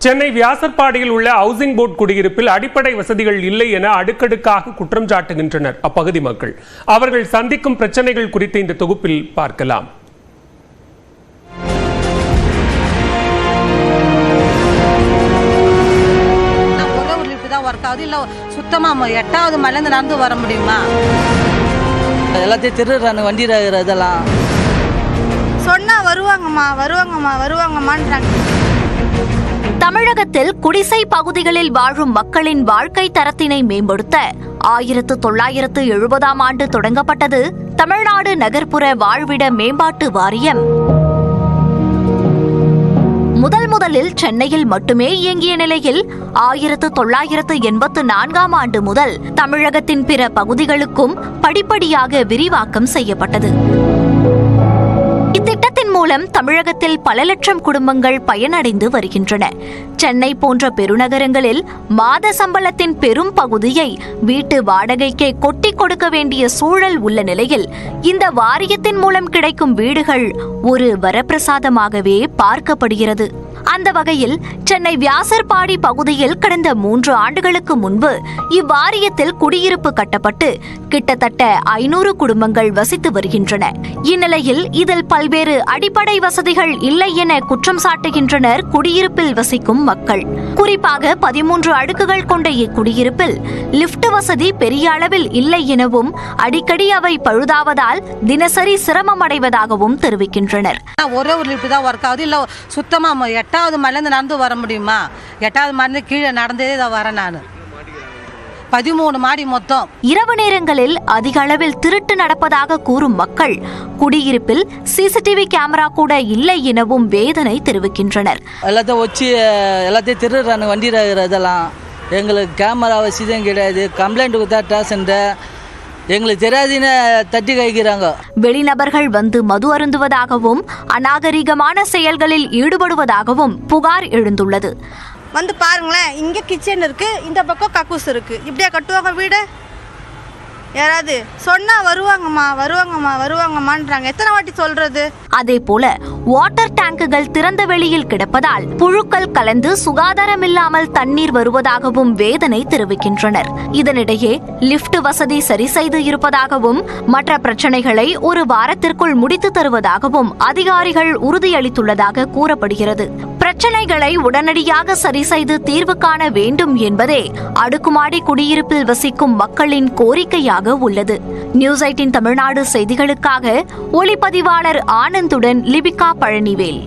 சென்னை வியாசர்பாடியில் உள்ள housing board குடியிருப்பில் அடிப்படை வசதிகள் இல்லை என அடுக்கடுக்காக குற்றம் சாட்டுகின்றனர் அப்பகுதி மக்கள். அவர்கள் சந்திக்கும் பிரச்சனைகள் குறித்து இந்த தொகுப்பில் பார்க்கலாம். சுத்தமா 8வது மலையில நடந்து வர முடியுமா? எல்லாத்தையும் திருடுறாங்க வண்டி இதெல்லாம். சொன்னா வருவாங்கம்மான்றாங்க. தமிழகத்தில் குடிசை பகுதிகளில் வாழும் மக்களின் வாழ்க்கை தரத்தினை மேம்படுத்த 1970ஆம் ஆண்டு தொடங்கப்பட்டது தமிழ்நாடு நகர்ப்புற வாழ்விட மேம்பாட்டு வாரியம். முதலில் சென்னையில் மட்டுமே இயங்கிய நிலையில் 1984ஆம் ஆண்டு முதல் தமிழகத்தின் பிற பகுதிகளுக்கும் படிப்படியாக விரிவாக்கம் செய்யப்பட்டது. இத்திட்டத்தின் மூலம் தமிழகத்தில் பல லட்சம் குடும்பங்கள் பயனடைந்து வருகின்றன. சென்னை போன்ற பெருநகரங்களில் மாத சம்பளத்தின் பெரும் பகுதியை வீட்டு வாடகைக்கே கொட்டி கொடுக்க வேண்டிய சூழல் உள்ள நிலையில் இந்த வாரியத்தின் மூலம் கிடைக்கும் வீடுகள் ஒரு வரப்பிரசாதமாகவே பார்க்கப்படுகிறது. அந்த வகையில் சென்னை வியாசர்பாடி பகுதியில் கடந்த 3 ஆண்டுகளுக்கு முன்பு இவ்வாரியத்தில் குடியிருப்பு கட்டப்பட்டு கிட்டத்தட்ட 500 குடும்பங்கள் வசித்து வருகின்றன. இந்நிலையில் இதில் பல்வேறு அடிப்படை வசதிகள் இல்லை என குற்றம் சாட்டுகின்றனர் குடியிருப்பில் வசிக்கும் மக்கள். குறிப்பாக 13 அடுக்குகள் கொண்ட இக்குடியிருப்பில் லிப்ட் வசதி பெரிய அளவில் இல்லை எனவும் அடிக்கடி அவை பழுதாவதால் தினசரி சிரமம் அடைவதாகவும் தெரிவிக்கின்றனர். ஒரே ஒரு லிப்ட் தான் ஒர்க் ஆகுது. இல்ல சுத்தமா 8வது மலையில நடந்து வர முடியுமா? 8வது மலையில கீழே நடந்தே தான் வரேன் நான். 13 மாடி மொத்தம். இரவு நேரங்களில் அதிக அளவில் திருட்டு நடப்பதாக கூறும் மக்கள் குடியிருப்பில் சிசிடிவி கேமரா கூட இல்லை எனவும் வேதனை தெரிவிக்கின்றனர். எல்லாத்தையும் திருடுறாங்க வண்டி இதெல்லாம். எங்களுக்கு கேமரா வசதியும் கிடையாது. கம்ப்ளைண்ட் கொடுத்தா ஸ்டேஷன் எங்களுக்கு தெரியாதுன்னு தட்டி கைக்கிறாங்க. வெளிநபர்கள் வந்து மது அருந்துவதாகவும் அநாகரிகமான செயல்களில் ஈடுபடுவதாகவும் புகார் எழுந்துள்ளது. வந்து பாருங்களேன், இங்கே கிச்சன் இருக்கு, இந்த பக்கம் கக்கூஸ் இருக்கு. இப்படியா கட்டுவாங்க வீடு? யாராவது சொன்னா வருவாங்கம்மான்றாங்க. எத்தனை வாட்டி சொல்றது? அதே போல வாட்டர் டேங்குகள் திறந்த வெளியில் கிடப்பதால் புழுக்கள் கலந்து சுகாதாரமில்லாமல் தண்ணீர் வருவதாகவும் வேதனை தெரிவிக்கின்றனர். இதனிடையே லிப்ட் வசதி சரி செய்து இருப்பதாகவும் மற்ற பிரச்சனைகளை ஒரு வாரத்திற்குள் முடித்து தருவதாகவும் அதிகாரிகள் உறுதியளித்துள்ளதாக கூறப்படுகிறது. பிரச்சனைகளை உடனடியாக சரி செய்து தீர்வு காண வேண்டும் என்பதே அடுக்குமாடி குடியிருப்பில் வசிக்கும் மக்களின் கோரிக்கையாக உள்ளது. நியூஸ் 18 தமிழ்நாடு செய்திகளுக்காக ஒளிப்பதிவாளர் ஆனந்துடன் லிபிகா பழனிவேல்.